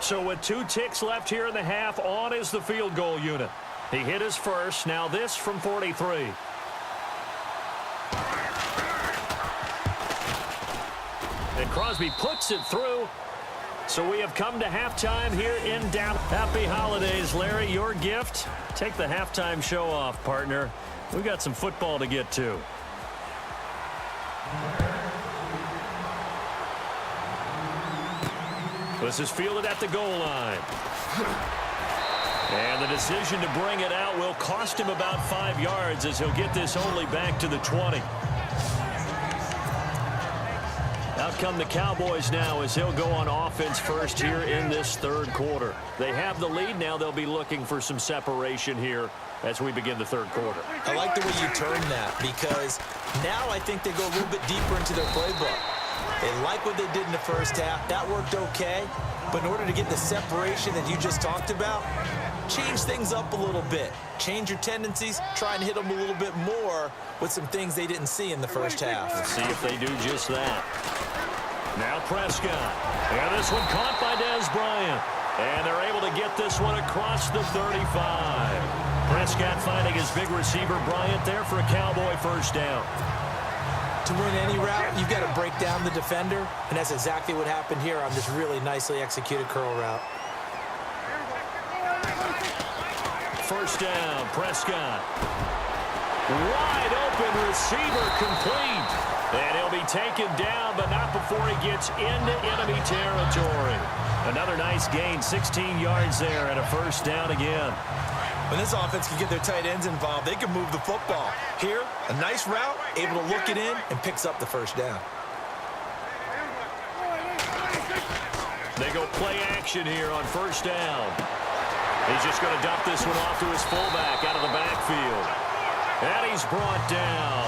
So with 2 ticks left here in the half, on is the field goal unit. He hit his first. Now this from 43. And Crosby puts it through. So we have come to halftime here in Dallas. Happy holidays, Larry. Your gift? Take the halftime show off, partner. We've got some football to get to. This is fielded at the goal line. And the decision to bring it out will cost him about 5 yards as he'll get this only back to the 20. Out come the Cowboys now as he'll go on offense first here in this third quarter. They have the lead. Now they'll be looking for some separation here as we begin the third quarter. I like the way you turn that because now I think they go a little bit deeper into their playbook. They like what they did in the first half. That worked okay. But in order to get the separation that you just talked about, change things up a little bit. Change your tendencies. Try and hit them a little bit more with some things they didn't see in the first half. Let's see if they do just that. Now Prescott. And this one caught by Dez Bryant. And they're able to get this one across the 35. Prescott finding his big receiver Bryant there for a Cowboy first down. To win any route, you've got to break down the defender, and that's exactly what happened here on this really nicely executed curl route. First down, Prescott. Wide open receiver complete. And he'll be taken down, but not before he gets into enemy territory. Another nice gain, 16 yards there, and a first down again. When this offense can get their tight ends involved, they can move the football. Here, a nice route, able to look it in, and picks up the first down. They go play action here on first down. He's just going to dump this one off to his fullback out of the backfield. And he's brought down.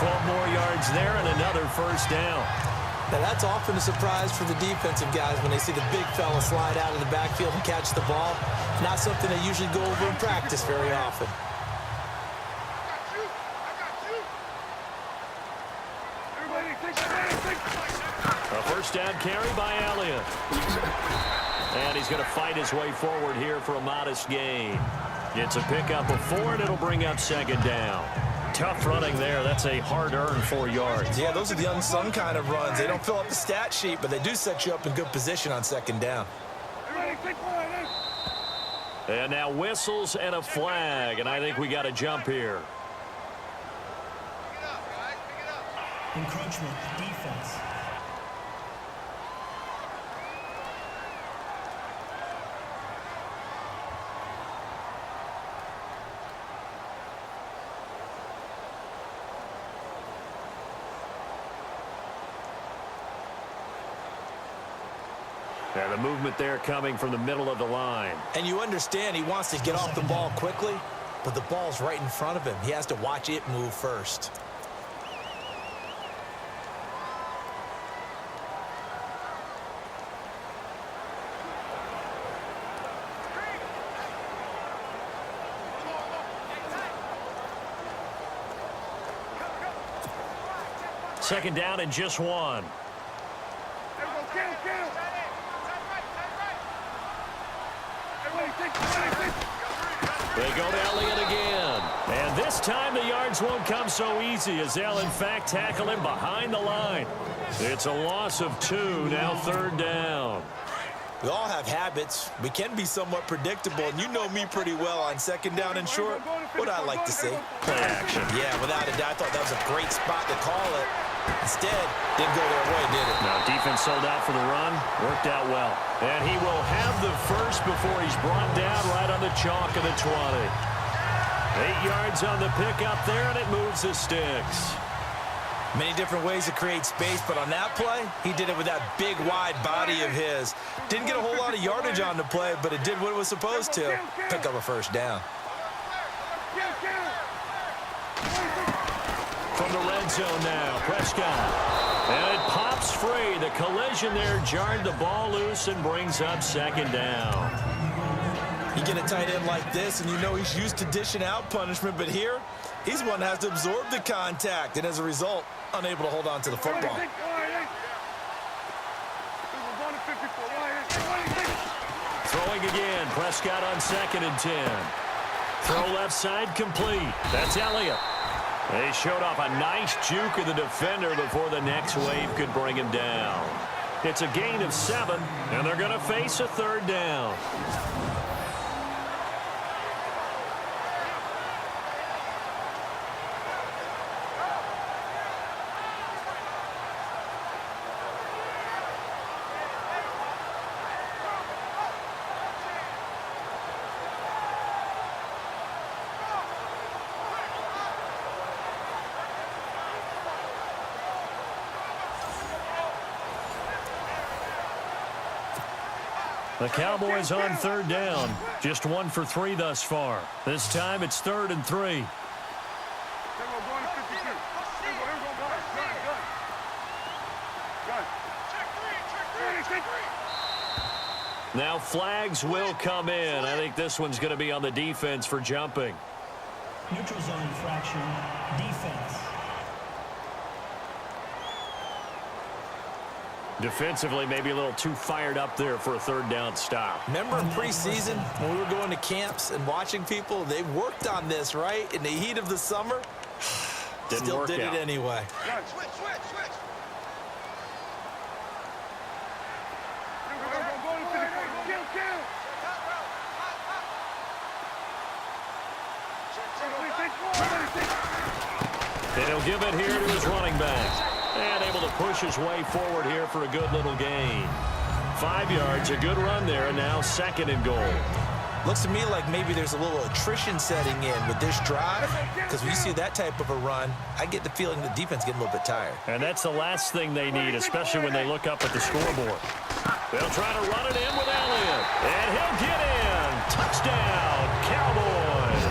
12 more yards there and another first down. Now that's often a surprise for the defensive guys when they see the big fella slide out of the backfield and catch the ball. Not something they usually go over in practice very often. A first down carry by Elliott. And he's going to fight his way forward here for a modest gain. It's a pickup of 4, and it'll bring up second down. Tough running there. That's a hard-earned 4 yards. Yeah, those are the unsung kind of runs. They don't fill up the stat sheet, but they do set you up in good position on second down. And now whistles and a flag, and I think we got a jump here. Encroachment, defense. And the movement there coming from the middle of the line. And you understand he wants to get off the ball quickly, but the ball's right in front of him. He has to watch it move first. Second down and just 1. They go to Elliott again. And this time the yards won't come so easy as they'll, in fact, tackle him behind the line. It's a loss of 2, now third down. We all have habits. We can be somewhat predictable, and you know me pretty well on second down and short. What I like to see. Play action. Yeah, without a doubt, I thought that was a great spot to call it. Instead, didn't go their way, did it? Now, defense sold out for the run. Worked out well. And he will have the first before he's brought down right on the chalk of the 20. 8 yards on the pickup there, and it moves the sticks. Many different ways to create space, but on that play, he did it with that big, wide body of his. Didn't get a whole lot of yardage on the play, but it did what it was supposed to. Pick up a first down. From the red zone now, Prescott. And it pops free. The collision there jarred the ball loose and brings up second down. You get a tight end like this, and you know he's used to dishing out punishment, but here, he's one that has to absorb the contact, and as a result, unable to hold on to the football. Throwing again. Prescott on 2nd and 10. Throw left side complete. That's Elliott. They showed off a nice juke of the defender before the next wave could bring him down. It's a gain of 7, and they're going to face a 3rd down. The Cowboys on 3rd down. Just 1 for 3 thus far. This time it's 3rd and 3. Now flags will come in. I think this one's going to be on the defense for jumping. Neutral zone infraction, defense. Defensively, maybe a little too fired up there for a 3rd down stop. Remember in preseason when we were going to camps and watching people, they worked on this, right? In the heat of the summer, still did it anyway. Switch. And he'll give it here to his running back. And able to push his way forward here for a good little gain. 5 yards, a good run there, and now 2nd and goal. Looks to me like maybe there's a little attrition setting in with this drive, because when you see that type of a run, I get the feeling the defense getting a little bit tired. And that's the last thing they need, especially when they look up at the scoreboard. They'll try to run it in with Elliott. And he'll get in. Touchdown, Cowboys.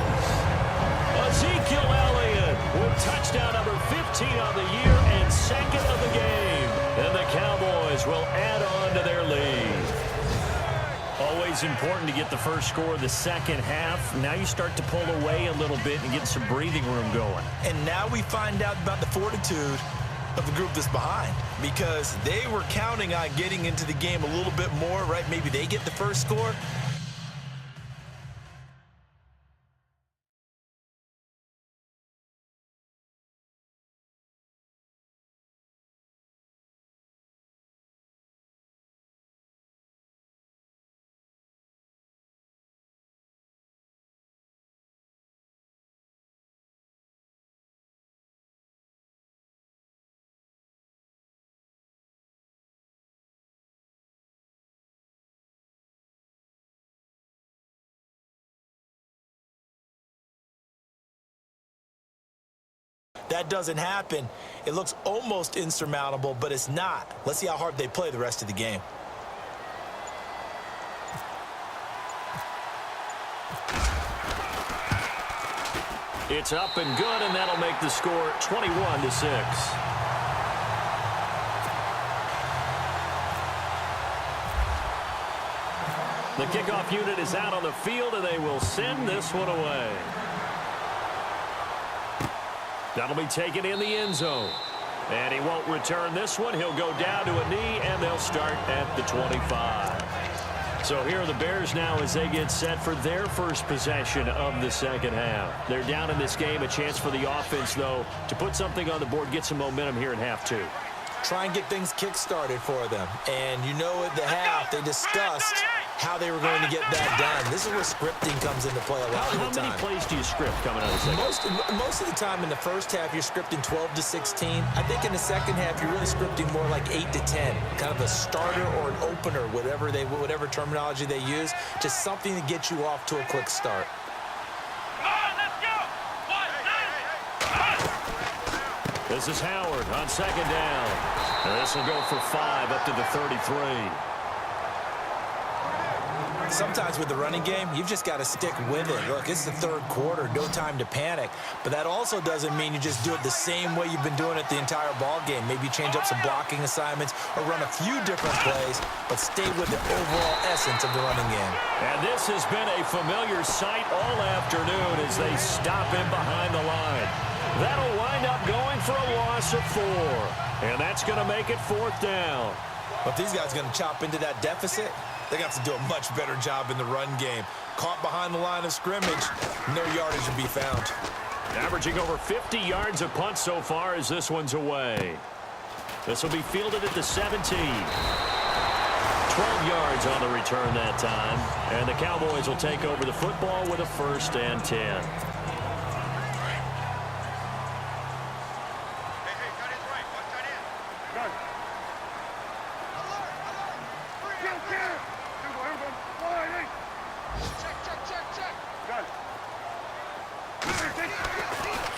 Ezekiel Elliott with touchdown number 15 on the year and 2nd of the game. And the Cowboys will add on to their lead. Always important to get the first score of the second half. Now you start to pull away a little bit and get some breathing room going. And now we find out about the fortitude of the group that's behind, because they were counting on getting into the game a little bit more, right? Maybe they get the first score. That doesn't happen. It looks almost insurmountable, but it's not. Let's see how hard they play the rest of the game. It's up and good, and that'll make the score 21-6. The kickoff unit is out on the field, and they will send this one away. That'll be taken in the end zone. And he won't return this one. He'll go down to a knee, and they'll start at the 25. So here are the Bears now as they get set for their first possession of the second half. They're down in this game. A chance for the offense, though, to put something on the board, get some momentum here in half 2. Try and get things kick-started for them. And you know at the half, they discussed how they were going to get that done. This is where scripting comes into play a lot of the time. How many plays do you script coming out of the second? Most of the time in the first half, you're scripting 12 to 16. I think in the second half, you're really scripting more like 8 to 10. Kind of a starter or an opener, whatever terminology they use. Just something to get you off to a quick start. This is Howard on second down. And this will go for 5 up to the 33. Sometimes with the running game, you've just got to stick with it. Look, it's the third quarter, no time to panic. But that also doesn't mean you just do it the same way you've been doing it the entire ball game. Maybe change up some blocking assignments or run a few different plays, but stay with the overall essence of the running game. And this has been a familiar sight all afternoon as they stop him behind the line. That'll wind up going for a loss of 4. And that's going to make it 4th down. But if these guys are going to chop into that deficit, They got to do a much better job in the run game. Caught behind the line of scrimmage, no yardage to be found. Averaging over 50 yards a punt so far as this one's away. This will be fielded at the 17. 12 yards on the return that time. And the Cowboys will take over the football with a 1st and 10.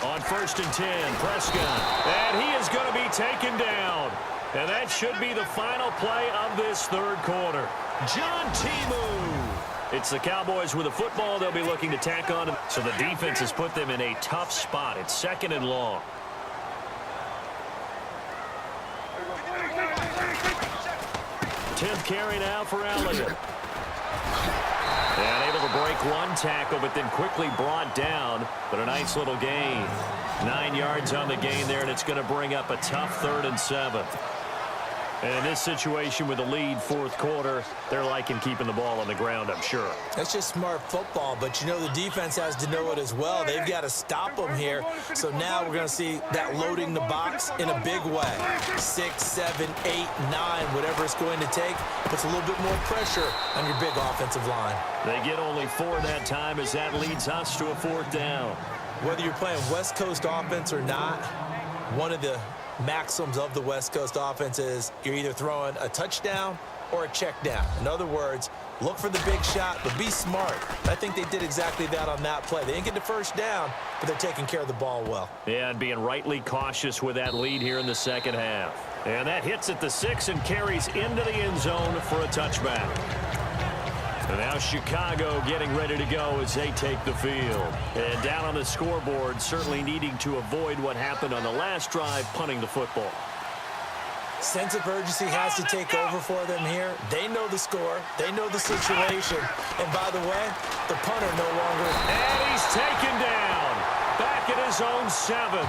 On 1st and 10, Prescott. And he is going to be taken down. And that should be the final play of this 3rd quarter. John Timu. It's the Cowboys with the football. They'll be looking to tack on. So the defense has put them in a tough spot. It's 2nd and long. Tenth carry now for Elliott. And able to break one tackle, but then quickly brought down. But a nice little gain. 9 yards on the gain there, and it's going to bring up a tough 3rd and 7. And in this situation with a lead 4th quarter, they're liking keeping the ball on the ground, I'm sure. That's just smart football, but you know the defense has to know it as well. They've got to stop them here. So now we're going to see that loading the box in a big way. 6, 7, 8, 9, whatever it's going to take, puts a little bit more pressure on your big offensive line. They get only 4 that time as that leads us to a 4th down. Whether you're playing West Coast offense or not, one of the maxims of the West Coast offense is you're either throwing a touchdown or a check down. In other words, look for the big shot, but be smart. I think they did exactly that on that play. They didn't get the 1st down, but they're taking care of the ball well. Yeah, and being rightly cautious with that lead here in the 2nd half. And that hits at the 6 and carries into the end zone for a touchback. And now Chicago getting ready to go as they take the field. And down on the scoreboard, certainly needing to avoid what happened on the last drive, punting the football. Sense of urgency has to take over for them here. They know the score. They know the situation. And by the way, the punter no longer. And he's taken down. Back at his own 7.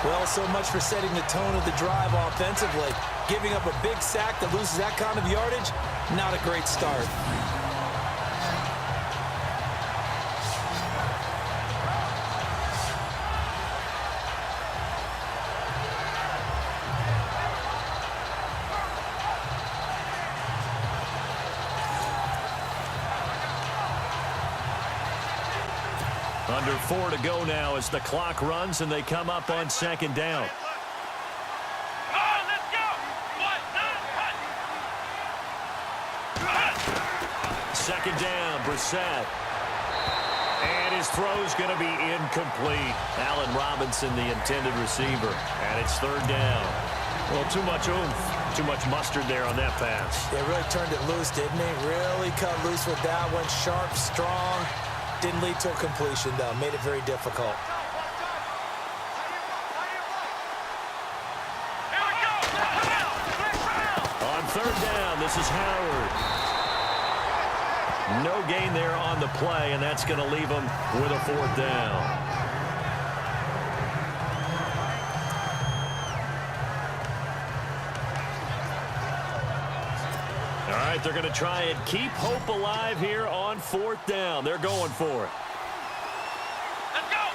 Well, so much for setting the tone of the drive offensively. Giving up a big sack that loses that kind of yardage, not a great start. Under 4 to go now as the clock runs and they come up on 2nd down. Second down, Brissett. And his throw's going to be incomplete. Allen Robinson, the intended receiver. And it's 3rd down. Well, too much oomph, too much mustard there on that pass. They really turned it loose, didn't they? Really cut loose with that one. Sharp, strong. Didn't lead to a completion, though. Made it very difficult. On 3rd down, this is Howard. No gain there on the play, and that's going to leave them with a 4th down. All right, they're going to try and keep hope alive here on 4th down. They're going for it. Let's go!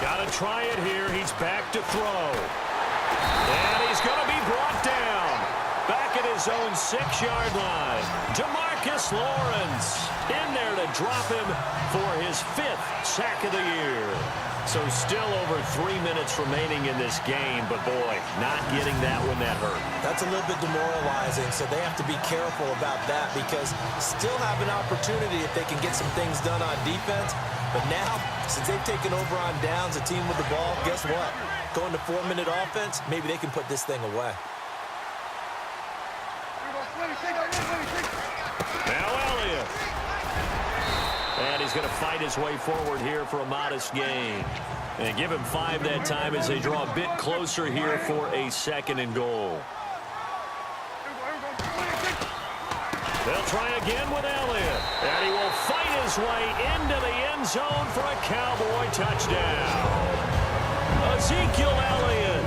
Got to try it here. He's back to throw. And he's going to be brought down. Back at his own 6-yard line. DeMarcus Lawrence in there to drop him for his 5th sack of the year. So still over 3 minutes remaining in this game, but boy, not getting that one that hurt. That's a little bit demoralizing, so they have to be careful about that because still have an opportunity if they can get some things done on defense. But now, since they've taken over on downs, a team with the ball, guess what? Going to 4-minute offense, maybe they can put this thing away. Now Elliott. And he's going to fight his way forward here for a modest gain. And give him 5 that time as they draw a bit closer here for a 2nd and goal. They'll try again with Elliott. And he will fight his way into the end zone for a Cowboy touchdown. Ezekiel Elliott